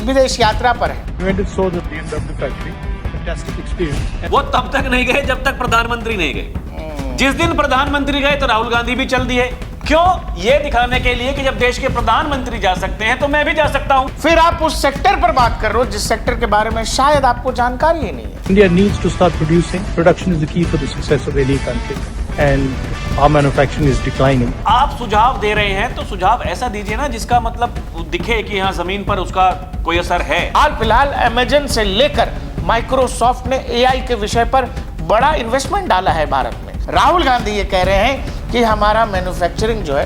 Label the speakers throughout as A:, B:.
A: विदेश यात्रा पर है।
B: वो तब तक नहीं गए जब तक प्रधानमंत्री नहीं गए। जिस दिन प्रधानमंत्री गए तो राहुल गांधी भी चल दिए। क्यों? ये दिखाने के लिए कि जब देश के प्रधानमंत्री जा सकते हैं तो मैं भी जा सकता हूं।
A: फिर आप उस सेक्टर पर बात कर रहे हो जिस सेक्टर के बारे में शायद आपको जानकारी ही नहीं है।
C: India needs to start producing. Production is the key for the success of any country, and our manufacturing is declining.
B: आप सुझाव दे रहे हैं तो सुझाव ऐसा दीजिए ना जिसका मतलब दिखे कि यहाँ जमीन पर उसका कोई असर है।
A: हाल फिलहाल अमेजन से लेकर माइक्रोसॉफ्ट ने एआई के विषय पर बड़ा इन्वेस्टमेंट डाला है भारत में। राहुल गांधी ये कह रहे हैं कि हमारा मैन्युफैक्चरिंग जो है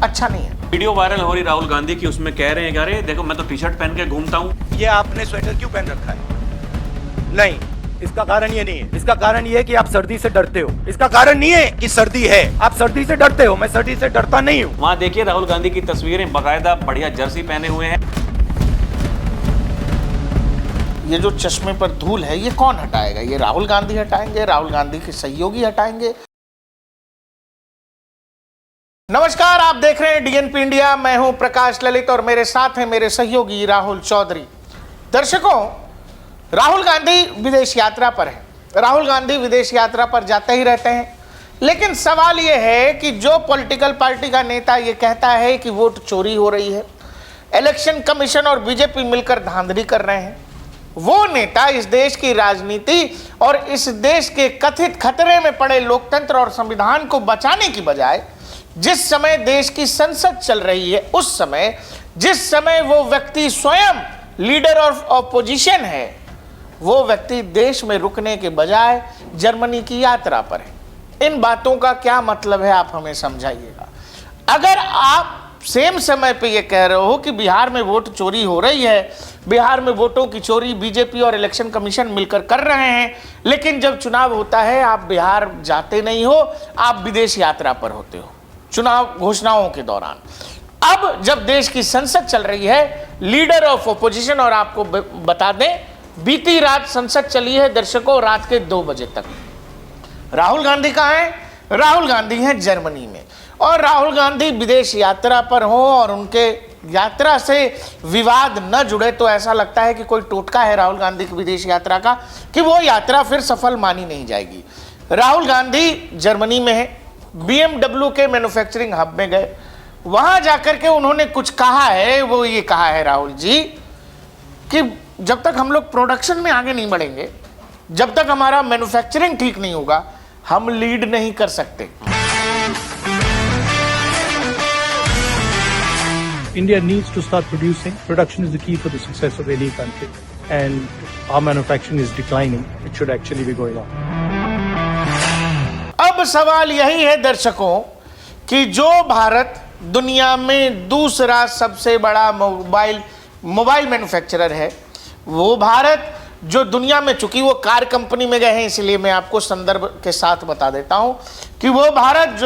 A: अच्छा नहीं है।
B: वीडियो वायरल हो रही राहुल गांधी की, उसमें कह रहे हैं अरे देखो मैं तो टी शर्ट पहन के घूमता हूँ।
D: ये आपने स्वेटर क्यों पहन रखा है? नहीं, इसका कारण ये नहीं है। इसका कारण ये है कि आप सर्दी से डरते हो। इसका कारण नहीं है कि सर्दी है, आप सर्दी से डरते हो। मैं सर्दी से डरता नहीं हूँ।
B: वहाँ देखिए राहुल गांधी की तस्वीरें, बाकायदा बढ़िया जर्सी पहने हुए हैं।
A: ये जो चश्मे पर धूल है ये कौन हटाएगा? ये राहुल गांधी हटाएंगे? राहुल गांधी के सहयोगी हटाएंगे? नमस्कार, आप देख रहे हैं डीएनपी इंडिया। मैं हूं प्रकाश ललित और मेरे साथ हैं मेरे सहयोगी राहुल चौधरी। दर्शकों, राहुल गांधी विदेश यात्रा पर है। राहुल गांधी विदेश यात्रा पर जाते ही रहते हैं, लेकिन सवाल यह है कि जो पॉलिटिकल पार्टी का नेता ये कहता है कि वोट चोरी हो रही है, इलेक्शन कमीशन और बीजेपी मिलकर धांधली कर रहे हैं, वो नेता इस देश की राजनीति और इस देश के कथित खतरे में पड़े लोकतंत्र और संविधान को बचाने की बजाय जिस समय देश की संसद चल रही है, उस समय जिस समय वो व्यक्ति स्वयं लीडर ऑफ ऑपोजिशन है, वो व्यक्ति देश में रुकने के बजाय जर्मनी की यात्रा पर है। इन बातों का क्या मतलब है, आप हमें समझाइएगा। अगर आप सेम समय पे ये कह रहे हो कि बिहार में वोट चोरी हो रही है, बिहार में वोटों की चोरी बीजेपी और इलेक्शन कमीशन मिलकर कर रहे हैं, लेकिन जब चुनाव होता है आप बिहार जाते नहीं हो, आप विदेश यात्रा पर होते हो चुनाव घोषणाओं के दौरान। अब जब देश की संसद चल रही है, लीडर ऑफ ओपोजिशन, और आपको बता दें बीती रात संसद चली है दर्शकों, रात के 2 बजे तक। राहुल गांधी कहाँ हैं? राहुल गांधी हैं जर्मनी में। और राहुल गांधी विदेश यात्रा पर हो और उनके यात्रा से विवाद न जुड़े तो ऐसा लगता है कि कोई टोटका है राहुल गांधी की विदेश यात्रा का, कि वो यात्रा फिर सफल मानी नहीं जाएगी। राहुल गांधी जर्मनी में है, BMW के मैन्युफैक्चरिंग हब में गए, वहां जाकर के उन्होंने कुछ कहा है। वो ये कहा है राहुल जी कि जब तक हम लोग प्रोडक्शन में आगे नहीं बढ़ेंगे, जब तक हमारा मैन्युफैक्चरिंग ठीक नहीं होगा, हम लीड नहीं कर सकते।
C: India needs to start producing. Production is the key for the success of any country, and our manufacturing is declining. It should actually be going on.
A: अब सवाल यही है दर्शकों कि जो भारत दुनिया में दूसरा सबसे बड़ा मोबाइल मैन्युफैक्चरर है, वो भारत जो दुनिया में, चूंकि वो कार कंपनी में गए हैं इसलिए मैं आपको संदर्भ के साथ बता देता हूं कि वो भारत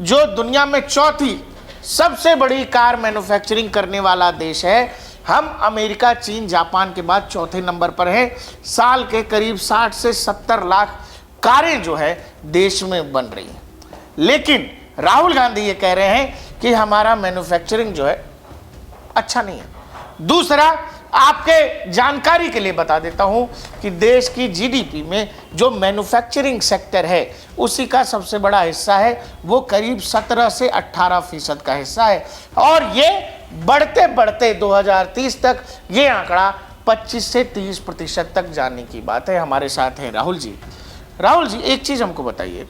A: जो दुनिया में चौथी सबसे बड़ी कार मैन्युफैक्चरिंग करने वाला देश है। हम अमेरिका, चीन, जापान के बाद चौथे नंबर पर हैं। साल के करीब 60 से 70 लाख कारें जो है देश में बन रही हैं, लेकिन राहुल गांधी ये कह रहे हैं कि हमारा मैन्युफैक्चरिंग जो है अच्छा नहीं है। दूसरा, आपके जानकारी के लिए बता देता हूं कि देश की जीडीपी में जो मैन्युफैक्चरिंग सेक्टर है उसी का सबसे बड़ा हिस्सा है, वो करीब 17 से 18% का हिस्सा है, और ये बढ़ते बढ़ते 2030 तक ये आंकड़ा 25 से 30% तक जाने की बात है। हमारे साथ हैं राहुल जी। राहुल जी, एक चीज़ हमको बताइए,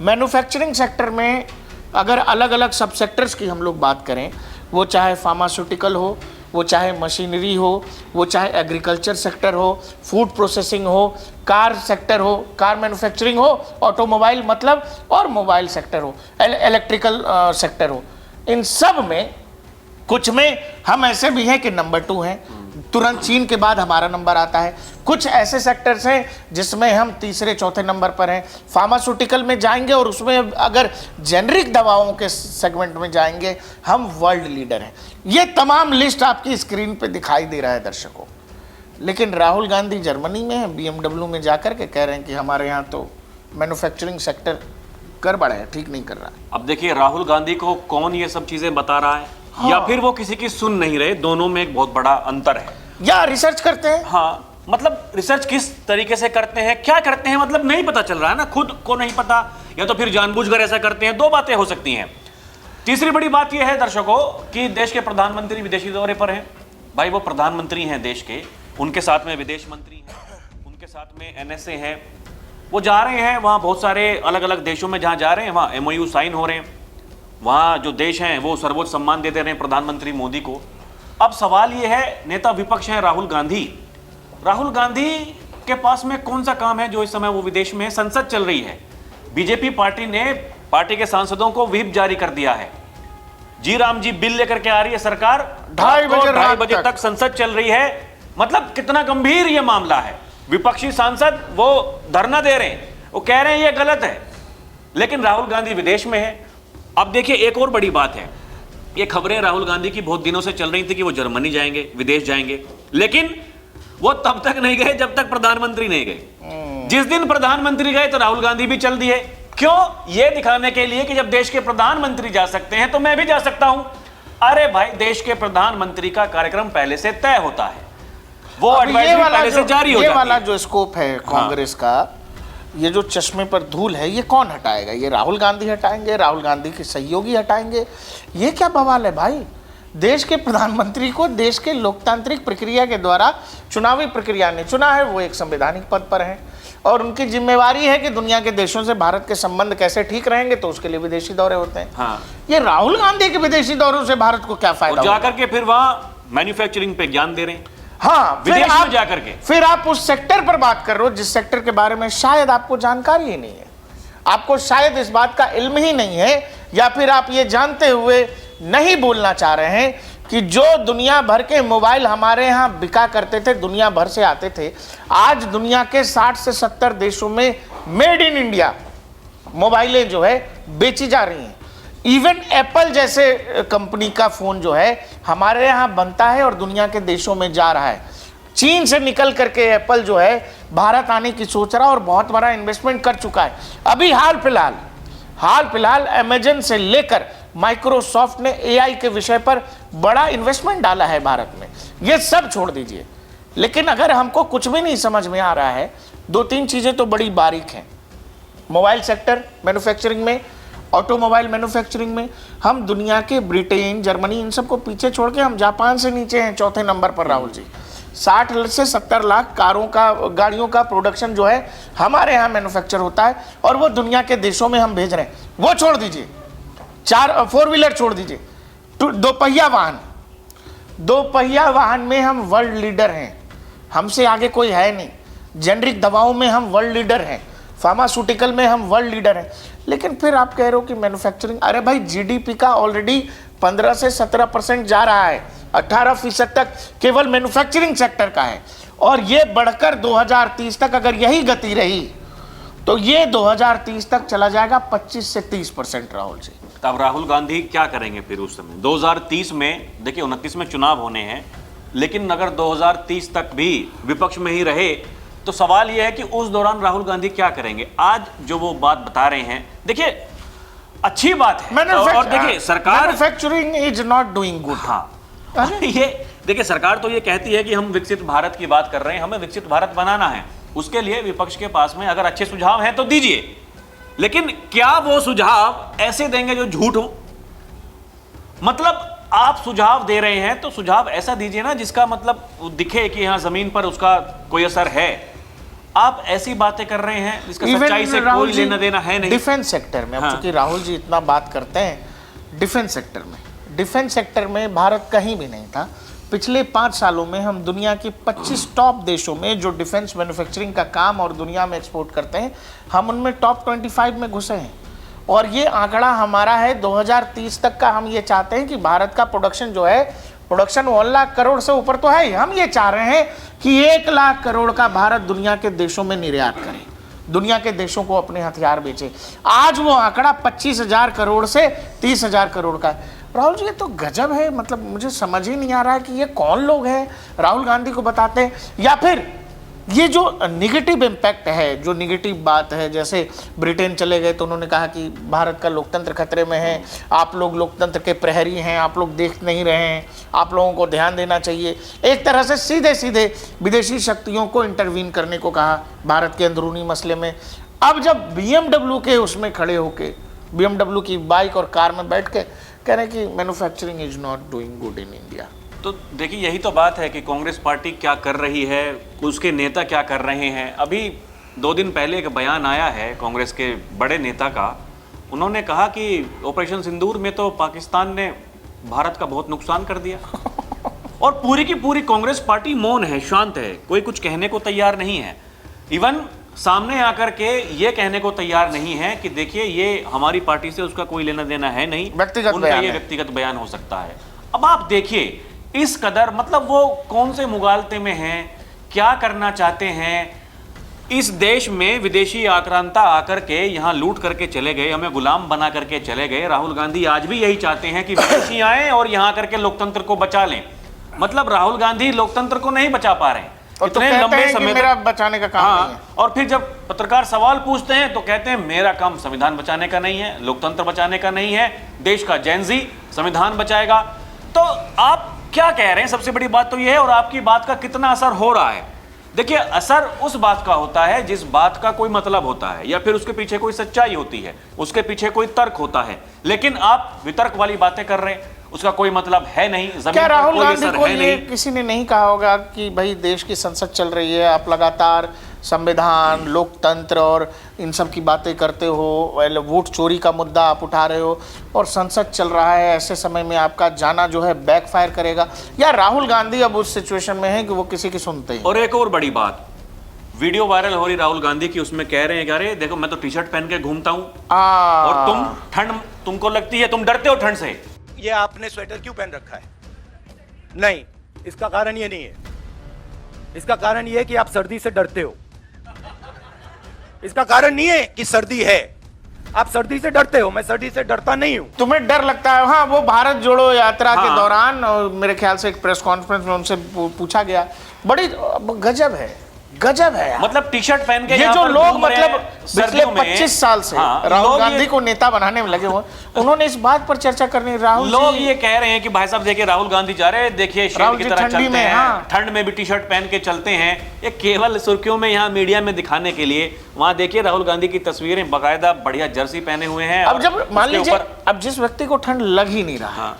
A: मैन्युफैक्चरिंग सेक्टर में अगर अलग अलग सब सेक्टर्स की हम लोग बात करें, वो चाहे फार्मास्यूटिकल हो, वो चाहे मशीनरी हो, वो चाहे एग्रीकल्चर सेक्टर हो, फूड प्रोसेसिंग हो, कार सेक्टर हो, कार मैन्युफैक्चरिंग हो, ऑटोमोबाइल मतलब, और मोबाइल सेक्टर हो, इलेक्ट्रिकल सेक्टर हो, इन सब में कुछ में हम ऐसे भी हैं कि नंबर 2 हैं, तुरंत चीन के बाद हमारा नंबर आता है। कुछ ऐसे सेक्टर्स हैं जिसमें हम तीसरे चौथे नंबर पर हैं। फार्मास्यूटिकल में जाएंगे और उसमें अगर जेनरिक दवाओं के सेगमेंट में जाएंगे, हम वर्ल्ड लीडर हैं। ये तमाम लिस्ट आपकी स्क्रीन पे दिखाई दे रहा है दर्शकों, लेकिन राहुल गांधी जर्मनी में है, BMW में जाकर के कह रहे हैं कि हमारे यहाँ तो मैन्युफैक्चरिंग सेक्टर गड़बड़ है, ठीक नहीं कर रहा है।
B: अब देखिए राहुल गांधी को कौन ये सब चीजें बता रहा है, या फिर वो किसी की सुन नहीं रहे, दोनों में एक बहुत बड़ा अंतर है।
A: या रिसर्च करते हैं।
B: हाँ, मतलब रिसर्च किस तरीके से करते हैं, क्या करते हैं, मतलब नहीं पता चल रहा है ना, खुद को नहीं पता, या तो फिर जानबूझकर ऐसा करते हैं। दो बातें हो सकती हैं। तीसरी बड़ी बात यह है दर्शकों कि देश के प्रधानमंत्री विदेशी दौरे पर हैं। भाई वो प्रधानमंत्री हैं देश के, उनके साथ में विदेश मंत्री हैं, उनके साथ में एनएसए हैं, वो जा रहे हैं वहाँ बहुत सारे अलग अलग देशों में जहाँ जा रहे हैं वहाँ MOU साइन हो रहे हैं, वहाँ जो देश हैं वो सर्वोच्च सम्मान दे रहे हैं प्रधानमंत्री मोदी को। अब सवाल ये है, नेता विपक्ष हैं राहुल गांधी के पास में कौन सा काम है जो इस समय वो विदेश में है? संसद चल रही है, बीजेपी पार्टी ने पार्टी के सांसदों को व्हिप जारी कर दिया है, जी राम जी बिल लेकर के आ रही है सरकार, 2:30 बजे तक संसद चल रही है। मतलब कितना गंभीर ये मामला है। विपक्षी सांसद वो धरना दे रहे हैं, वो कह रहे हैं ये गलत है, लेकिन राहुल गांधी विदेश में है। अब देखिए एक और बड़ी बात है, ये खबरें राहुल गांधी की बहुत दिनों से चल रही थी कि वो जर्मनी जाएंगे, विदेश जाएंगे, लेकिन वो तब तक नहीं गए जब तक प्रधानमंत्री नहीं गए। जिस दिन प्रधानमंत्री गए तो राहुल गांधी भी चल दिए। क्यों? ये दिखाने के लिए कि जब देश के प्रधानमंत्री जा सकते हैं तो मैं भी जा सकता हूं। अरे भाई, देश के प्रधानमंत्री का कार्यक्रम पहले से तय होता है, वो एडवाइजरी पहले से जारी हो जाती है।
A: ये वाला जो स्कोप है कांग्रेस का, ये जो चश्मे पर धूल है, ये कौन हटाएगा? ये राहुल गांधी हटाएंगे, राहुल गांधी के सहयोगी हटाएंगे? ये क्या बवाल है भाई? देश के प्रधानमंत्री को देश के लोकतांत्रिक प्रक्रिया के द्वारा चुनावी प्रक्रिया ने चुना है, वो एक संवैधानिक पद पर हैं और उनकी जिम्मेवारी है कि दुनिया के देशों से भारत के संबंध कैसे ठीक रहेंगे, तो उसके लिए विदेशी दौरे होते हैं।
B: हाँ।
A: ये राहुल गांधी के विदेशी दौरों से भारत को क्या फायदा?
B: जाकर के फिर वहाँ मैन्युफैक्चरिंग पे ज्ञान दे रहे हैं।
A: हाँ,
B: विदेश में जाकर के
A: फिर आप उस सेक्टर पर बात कर रहे हो जिस सेक्टर के बारे में शायद आपको जानकारी ही नहीं है, आपको शायद इस बात का इल्म ही नहीं है, या फिर आप ये जानते हुए नहीं बोलना चाह रहे हैं कि जो दुनिया भर के मोबाइल हमारे यहाँ बिका करते थे, दुनिया भर से आते थे, आज दुनिया के 60 से 70 देशों में मेड इन इंडिया मोबाइलें जो है बेची जा रही हैं। इवन एप्पल जैसे कंपनी का फोन जो है हमारे यहाँ बनता है और दुनिया के देशों में जा रहा है। चीन से निकल करके एप्पल जो है भारत आने की सोच रहा है और बहुत बड़ा इन्वेस्टमेंट कर चुका है। अभी हाल फिलहाल अमेजन से लेकर माइक्रोसॉफ्ट ने AI के विषय पर बड़ा इन्वेस्टमेंट डाला है भारत में। ये सब छोड़ दीजिए, लेकिन अगर हमको कुछ भी नहीं समझ में आ रहा है, 2-3 चीजें तो बड़ी बारीक हैं। मोबाइल सेक्टर मैन्युफैक्चरिंग में, ऑटोमोबाइल मैन्युफैक्चरिंग में हम दुनिया के ब्रिटेन, जर्मनी, इन सबको पीछे छोड़ के हम जापान से नीचे हैं, चौथे नंबर पर राहुल जी। 60 से 70 लाख गाड़ियों का प्रोडक्शन जो है हमारे यहाँ मैन्युफैक्चर होता है और वो दुनिया के देशों में हम भेज रहे हैं। वो छोड़ दीजिए, 4 व्हीलर छोड़ दीजिए, 2 पहिया वाहन में हम वर्ल्ड लीडर हैं, हमसे आगे कोई है नहीं। जेनरिक दवाओं में हम वर्ल्ड लीडर हैं, फार्मास्यूटिकल में हम वर्ल्ड लीडर हैं, लेकिन फिर आप कह रहे हो कि मैन्युफैक्चरिंग। अरे भाई, GDP का ऑलरेडी 15 से 17% जा रहा है, 18% तक केवल मैन्युफैक्चरिंग सेक्टर का है, और ये बढ़कर 2030 तक अगर यही गति रही तो ये 2030 तक चला जाएगा 25 से 30%। राहुल जी,
B: तब राहुल गांधी क्या करेंगे फिर उस समय 2030 में? देखिए 29 में चुनाव होने हैं, लेकिन अगर 2030 तक भी विपक्ष में ही रहे तो सवाल यह है कि उस दौरान राहुल गांधी क्या करेंगे। आज जो वो बात बता रहे हैं, देखिए अच्छी बात है, और देखिए सरकार
A: manufacturing is not doing good.
B: हाँ, ये देखिए सरकार तो ये कहती है कि हम विकसित भारत की बात कर रहे हैं, हमें विकसित भारत बनाना है, उसके लिए विपक्ष के पास में अगर अच्छे सुझाव हैं तो दीजिए, लेकिन क्या वो सुझाव ऐसे देंगे जो झूठ हो? मतलब आप सुझाव दे रहे हैं तो सुझाव ऐसा दीजिए ना जिसका मतलब दिखे कि हाँ जमीन पर उसका कोई असर है। आप ऐसी बातें कर रहे हैं जिसका सच्चाई से कोई लेना देना है नहीं।
A: डिफेंस सेक्टर में, अब चूंकि राहुल जी इतना बात करते हैं, डिफेंस सेक्टर में भारत कहीं भी नहीं था। पिछले 5 सालों में हम दुनिया की 25 टॉप देशों में जो डिफेंस मैन्युफैक्चरिंग का काम और दुनिया में एक्सपोर्ट करते हैं, हम उनमें टॉप 25 में घुसे हैं, और ये आंकड़ा हमारा है 2030 तक का। हम ये चाहते हैं कि भारत का प्रोडक्शन जो है, प्रोडक्शन 1 लाख करोड़ से ऊपर तो है ही, हम ये चाह रहे हैं कि 1 लाख करोड़ का भारत दुनिया के देशों में निर्यात करे, दुनिया के देशों को अपने हथियार बेचे। आज वो आंकड़ा 25,000 करोड़ से 30,000 करोड़ का है। राहुल जी, ये तो गजब है। मतलब मुझे समझ ही नहीं आ रहा है कि ये कौन लोग हैं राहुल गांधी को बताते हैं, या फिर ये जो निगेटिव इम्पैक्ट है, जो निगेटिव बात है, जैसे ब्रिटेन चले गए तो उन्होंने कहा कि भारत का लोकतंत्र खतरे में है, आप लोग लोकतंत्र के प्रहरी हैं, आप लोग देख नहीं रहे हैं, आप लोगों को ध्यान देना चाहिए। एक तरह से सीधे सीधे विदेशी शक्तियों को इंटरवीन करने को कहा भारत के अंदरूनी मसले में। अब जब BMW के उसमें खड़े होके, BMW की बाइक और कार में बैठ के कह रहे हैं कि manufacturing is not doing good in India.
B: तो देखिए यही तो बात है कि कांग्रेस पार्टी क्या कर रही है, उसके नेता क्या कर रहे हैं। अभी 2 दिन पहले एक बयान आया है कांग्रेस के बड़े नेता का, उन्होंने कहा कि ऑपरेशन सिंदूर में तो पाकिस्तान ने भारत का बहुत नुकसान कर दिया और पूरी की पूरी कांग्रेस पार्टी मौन है, शांत है, कोई कुछ कहने को तैयार नहीं है। इवन सामने आकर के ये कहने को तैयार नहीं है कि देखिए ये हमारी पार्टी से उसका कोई लेना देना है नहीं,
A: व्यक्तिगत
B: उनका
A: बयान
B: ये
A: है।
B: व्यक्तिगत बयान हो सकता है। अब आप देखिए इस कदर, मतलब वो कौन से मुगालते में हैं, क्या करना चाहते हैं। इस देश में विदेशी आक्रांता आकर के यहाँ लूट करके चले गए, हमें गुलाम बना करके चले गए। राहुल गांधी आज भी यही चाहते हैं कि विदेशी आए और यहाँ करके लोकतंत्र को बचा लें। मतलब राहुल गांधी लोकतंत्र को नहीं बचा पा रहे हैं
A: और तो कहते हैं कि मेरा बचाने का काम नहीं है।
B: और फिर जब पत्रकार सवाल पूछते हैं तो कहते हैं मेरा काम संविधान बचाने का नहीं है, लोकतंत्र बचाने का नहीं है, देश का जेनजी संविधान बचाएगा। तो आप क्या कह रहे हैं, सबसे बड़ी बात तो यह है। और आपकी बात का कितना असर हो रहा है। देखिए असर उस बात का होता है जिस बात का कोई मतलब होता है या फिर उसके पीछे कोई सच्चाई होती है, उसके पीछे कोई तर्क होता है। लेकिन आप वितर्क वाली बातें कर रहे हैं, उसका कोई मतलब है नहीं, जमीन
A: क्या
B: पर
A: राहुल
B: कोई
A: गांधी
B: असर
A: को
B: है
A: ये
B: नहीं।
A: किसी ने नहीं कहा होगा कि भाई देश की संसद चल रही है, आप लगातार संविधान, लोकतंत्र और इन सब की बातें करते हो, वोट चोरी का मुद्दा आप उठा रहे हो और संसद चल रहा है, ऐसे समय में आपका जाना जो है बैकफायर करेगा। या राहुल गांधी अब उस सिचुएशन में है कि वो किसी की सुनते हैं।
B: और एक और बड़ी बात, वीडियो वायरल हो रही राहुल गांधी की, उसमें कह रहे हैं कि अरे देखो मैं तो टी शर्ट पहन के घूमता हूं और तुम ठंड तुमको लगती है, तुम डरते हो ठंड से।
D: ये आपने स्वेटर क्यों पहन रखा है? नहीं, इसका कारण ये नहीं है। इसका कारण ये है कि आप सर्दी से डरते हो। इसका कारण नहीं है कि सर्दी है, आप सर्दी से डरते हो। मैं सर्दी से डरता नहीं हूं।
A: तुम्हें डर लगता है। हाँ, वो भारत जोड़ो यात्रा के
B: हाँ।
A: दौरान और मेरे ख्याल से एक प्रेस कॉन्फ्रेंस में उनसे पूछा गया, बड़ी गजब है, गजब है यार।
B: मतलब टी शर्ट पहन के
A: ये
B: यहाँ
A: जो
B: पर
A: लोग
B: घूम रहे हैं
A: मतलब पिछले
B: सर्दियों में।
A: 25 साल से
B: हाँ,
A: राहुल
B: लोग
A: गांधी
B: ये-
A: को नेता बनाने में लगे हुए, उन्होंने इस बात पर चर्चा करनी। राहुल
B: लोग
A: जी,
B: ये कह रहे हैं कि भाई साहब देखिए राहुल गांधी जा रहे हैं, देखिए शेर
A: राहुल
B: की
A: जी
B: तरह
A: ठंडी
B: चलते
A: में,
B: हैं,
A: हाँ।
B: ठंड में भी टी शर्ट पहन के चलते हैं। ये केवल सुर्खियों में यहाँ मीडिया में दिखाने के लिए। वहां देखिए राहुल गांधी की तस्वीरें, बाकायदा बढ़िया जर्सी पहने हुए हैं।
A: अब
B: और
A: जब मान
B: उसके
A: लीजिए,
B: ऊपर-
A: अब जिस व्यक्ति को ठंड लग ही नहीं रहा,
B: हाँ।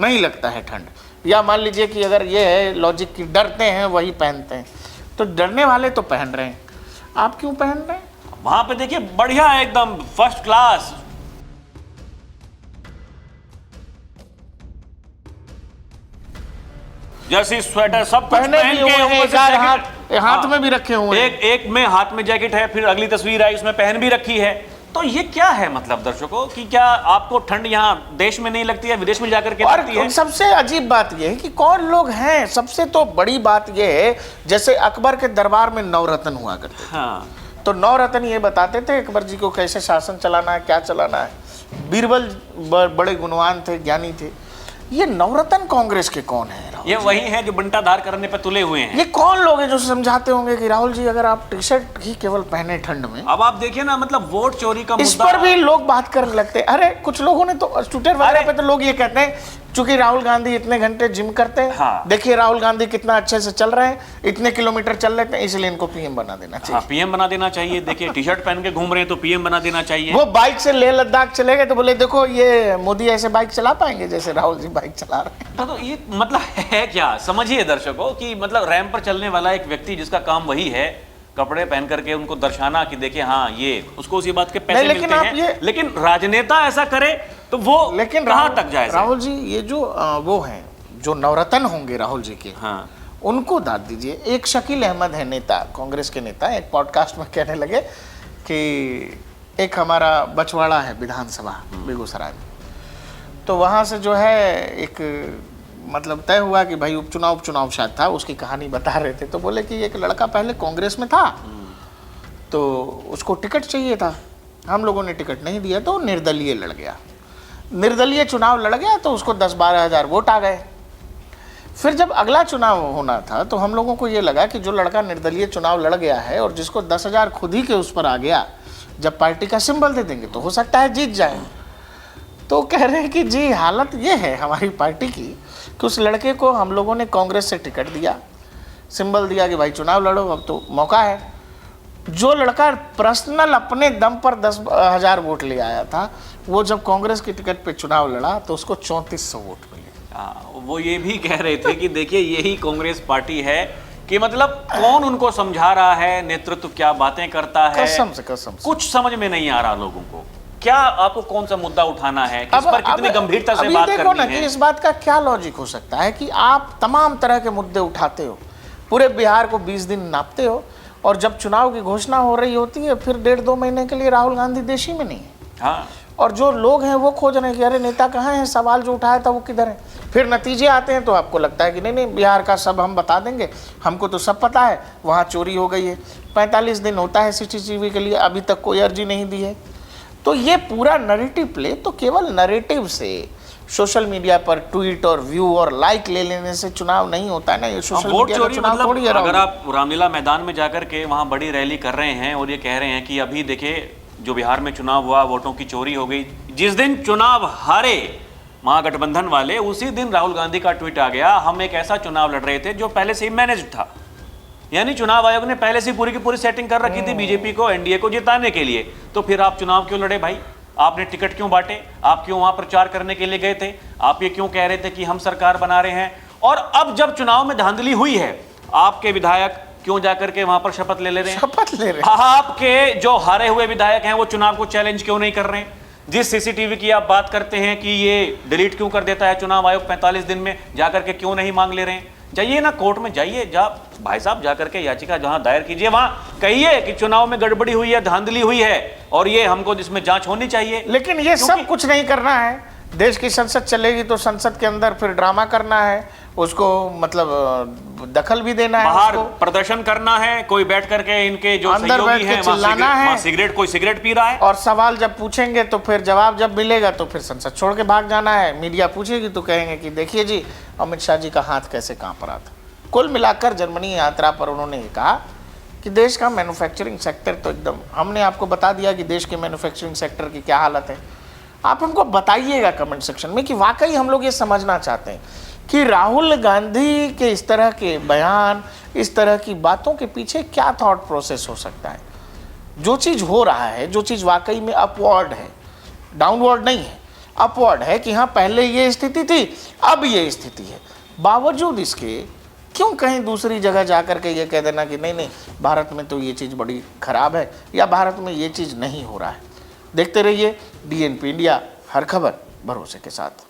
A: नहीं लगता है ठंड, या मान लीजिए कि अगर ये है लॉजिक की डरते हैं वही पहनते हैं, तो डरने वाले तो पहन रहे हैं, आप क्यों पहन रहे हैं?
B: वहां पे देखिए बढ़िया एकदम फर्स्ट क्लास। जैसी स्वेटर सब कुछ
A: पहने
B: पहन
A: भी
B: के
A: हुए हैं,
B: ऊपर
A: एक
B: से
A: आध
B: जैकेट-
A: हाथ
B: हाँ।
A: में भी रखे हुए हैं।
B: एक में हाथ में जैकेट है, फिर अगली तस्वीर आई उसमें पहन भी रखी है। तो ये क्या है मतलब दर्शकों कि क्या आपको ठंड यहाँ देश में नहीं लगती है, विदेश में जाकर के लगती है?
A: और सबसे अजीब बात यह है कि कौन लोग हैं। सबसे तो बड़ी बात यह है, जैसे अकबर के दरबार में नवरत्न हुआ करते थे,
B: हाँ।
A: तो नवरत्न ये बताते थे अकबर जी को कैसे शासन चलाना है, क्या चलाना है। बीरबल बड़े गुणवान थे, ज्ञानी थे। ये नवरत्न कांग्रेस के कौन है? राहुल
B: ये
A: जी?
B: वही है जो बंटा धार करने पे तुले हुए हैं।
A: ये कौन लोग हैं जो समझाते होंगे कि राहुल जी अगर आप टी शर्ट ही केवल पहने ठंड में।
B: अब आप देखिए ना, मतलब वोट चोरी का
A: इस
B: मुद्दा
A: पर भी लोग बात करने लगते हैं। अरे कुछ लोगों ने तो ट्विटर वगैरह पे तो लोग ये कहते हैं चूंकि राहुल गांधी इतने घंटे जिम करते हैं,
B: हाँ।
A: देखिए राहुल गांधी कितना अच्छे से चल रहे हैं, इतने किलोमीटर चल लेते हैं, इसलिए इनको पीएम बना देना चाहिए।
B: हाँ, पीएम बना देना चाहिए। देखिए टी शर्ट पहन के घूम रहे हैं तो पीएम बना देना चाहिए।
A: वो बाइक से लेह लद्दाख चले गए तो बोले देखो ये मोदी ऐसे बाइक चला पाएंगे जैसे राहुल जी बाइक चला रहे हैं।
B: तो ये मतलब है क्या, समझिए दर्शकों कि मतलब रैंप पर चलने वाला एक व्यक्ति जिसका काम वही है कपड़े पहन करके उनको दर्शाना कि देखिए हाँ ये, उसको उसी बात के पैसे
A: नहीं, लेकिन
B: मिलते
A: आप
B: हैं।
A: ये-
B: लेकिन राजनेता ऐसा करे तो वो
A: लेकिन
B: कहाँ तक जाए?
A: राहुल जी ये जो वो हैं जो नवरत्न होंगे राहुल जी के,
B: हाँ,
A: उनको दाद दीजिए। एक शकील अहमद है नेता, कांग्रेस के नेता, एक पॉडकास्ट में कहने लगे कि एक हमारा बछवाड़ा है विधानसभा बेगूसराय में, तो वहाँ से जो है एक मतलब तय हुआ कि भाई उपचुनाव शायद था, उसकी कहानी बता रहे थे। तो बोले कि एक लड़का पहले कांग्रेस में था तो उसको टिकट चाहिए था, हम लोगों ने टिकट नहीं दिया तो निर्दलीय लड़ गया। निर्दलीय चुनाव लड़ गया तो उसको 10-12 हज़ार वोट आ गए। फिर जब अगला चुनाव होना था तो हम लोगों को ये लगा कि जो लड़का निर्दलीय चुनाव लड़ गया है और जिसको 10,000 खुद ही के उस पर आ गया, जब पार्टी का सिंबल दे देंगे तो हो सकता है जीत जाए। तो कह रहे हैं कि जी हालत ये है हमारी पार्टी की कि उस लड़के को हम लोगों ने कांग्रेस से टिकट दिया, सिंबल दिया कि भाई चुनाव लड़ो, अब तो मौका है। जो लड़का पर्सनल अपने दम पर 10,000 वोट ले आया था, वो जब कांग्रेस की टिकट पे चुनाव लड़ा तो उसको 3400 वोट मिले।
B: वो ये भी कह रहे थे कि देखिए यही कांग्रेस पार्टी है कि मतलब कौन उनको समझा रहा है, नेतृत्व क्या बातें करता है,
A: कसम से
B: कुछ समझ में नहीं आ रहा लोगों को। क्या आपको कौन सा मुद्दा उठाना है, किस पर कितनी गंभीरता से बात
A: देखो ना
B: करनी है?
A: कि इस बात का क्या लॉजिक हो सकता है कि आप तमाम तरह के मुद्दे उठाते हो, पूरे बिहार को 20 दिन नापते हो, और जब चुनाव की घोषणा हो रही होती है फिर 1.5-2 महीने के लिए राहुल गांधी देश ही में नहीं है।
B: हाँ,
A: और जो लोग हैं वो खोज रहे हैं कि अरे नेता कहाँ हैं, सवाल जो उठाया था वो किधर है। फिर नतीजे आते हैं तो आपको लगता है कि नहीं बिहार का सब हम बता देंगे, हमको तो सब पता है, वहाँ चोरी हो गई है। 45 दिन होता है CCTV के लिए, अभी तक कोई अर्जी नहीं दी है। तो ये पूरा नैरेटिव प्ले तो केवल नैरेटिव से, सोशल मीडिया पर ट्वीट और व्यू और लाइक ले लेने से चुनाव नहीं होता है ना। ये सोशल
B: वोट
A: मीडिया का
B: चोरी
A: चुनाव थोड़ी है।
B: मतलब अगर आप रामलीला मैदान में जाकर के वहां बड़ी रैली कर रहे हैं और ये कह रहे हैं कि अभी देखिए जो बिहार में चुनाव हुआ, वोटों की चोरी हो गई, जिस दिन चुनाव हारे महागठबंधन वाले, उसी दिन राहुल गांधी का ट्वीट आ गया, हम एक ऐसा चुनाव लड़ रहे थे जो पहले से ही मैनेज था। यानी चुनाव आयोग ने पहले से पूरी की पूरी सेटिंग कर रखी थी बीजेपी को, एनडीए को जिताने के लिए। तो फिर आप चुनाव क्यों लड़े भाई? आपने टिकट क्यों बांटे? आप क्यों वहां प्रचार करने के लिए गए थे? आप ये क्यों कह रहे थे कि हम सरकार बना रहे हैं? और अब जब चुनाव में धांधली हुई है, आपके विधायक क्यों जाकर के वहां पर शपथ ले रहे हैं?
A: शपथ ले रहे हैं।
B: आपके जो हारे हुए विधायक हैं वो चुनाव को चैलेंज क्यों नहीं कर रहे हैं? जिस CCTV की आप बात करते हैं कि ये डिलीट क्यों कर देता है चुनाव आयोग 45 दिन में, जाकर के क्यों नहीं मांग ले रहे हैं? जाइए ना कोर्ट में, जाइए, भाई साहब जाकर के याचिका जहां दायर कीजिए, वहां कहिए कि चुनाव में गड़बड़ी हुई है, धांधली हुई है और ये हमको इसमें जांच होनी चाहिए।
A: लेकिन ये सब कुछ नहीं करना है। देश की संसद चलेगी तो संसद के अंदर फिर ड्रामा करना है, उसको मतलब दखल भी देना है,
B: बाहर
A: उसको
B: प्रदर्शन करना है, कोई बैठ करके इनके जो
A: अंदर बैठ
B: सहयोगी
A: के
B: हैं
A: चिल्लाना है,
B: सिगरेट कोई सिगरेट पी रहा है,
A: और सवाल जब पूछेंगे तो फिर जवाब जब मिलेगा तो फिर संसद छोड़ के भाग जाना है। मीडिया पूछेगी तो कहेंगे कि देखिए जी अमित शाह जी का हाथ कैसे कांप रहा था। कुल मिलाकर जर्मनी यात्रा पर उन्होंने कहा कि देश का मैन्युफैक्चरिंग सेक्टर तो एकदम, हमने आपको बता दिया कि देश के मैन्युफैक्चरिंग सेक्टर की क्या हालत है। आप हमको बताइएगा कमेंट सेक्शन में कि वाकई हम लोग ये समझना चाहते हैं कि राहुल गांधी के इस तरह के बयान, इस तरह की बातों के पीछे क्या थॉट प्रोसेस हो सकता है। जो चीज़ हो रहा है, जो चीज़ वाकई में अपवर्ड है, डाउनवर्ड नहीं है, अपवर्ड है कि हाँ पहले ये स्थिति थी अब ये स्थिति है, बावजूद इसके क्यों कहीं दूसरी जगह जाकर के ये कह देना कि नहीं भारत में तो ये चीज़ बड़ी खराब है या भारत में ये चीज़ नहीं हो रहा है। देखते रहिए DNP इंडिया, हर खबर भरोसे के साथ।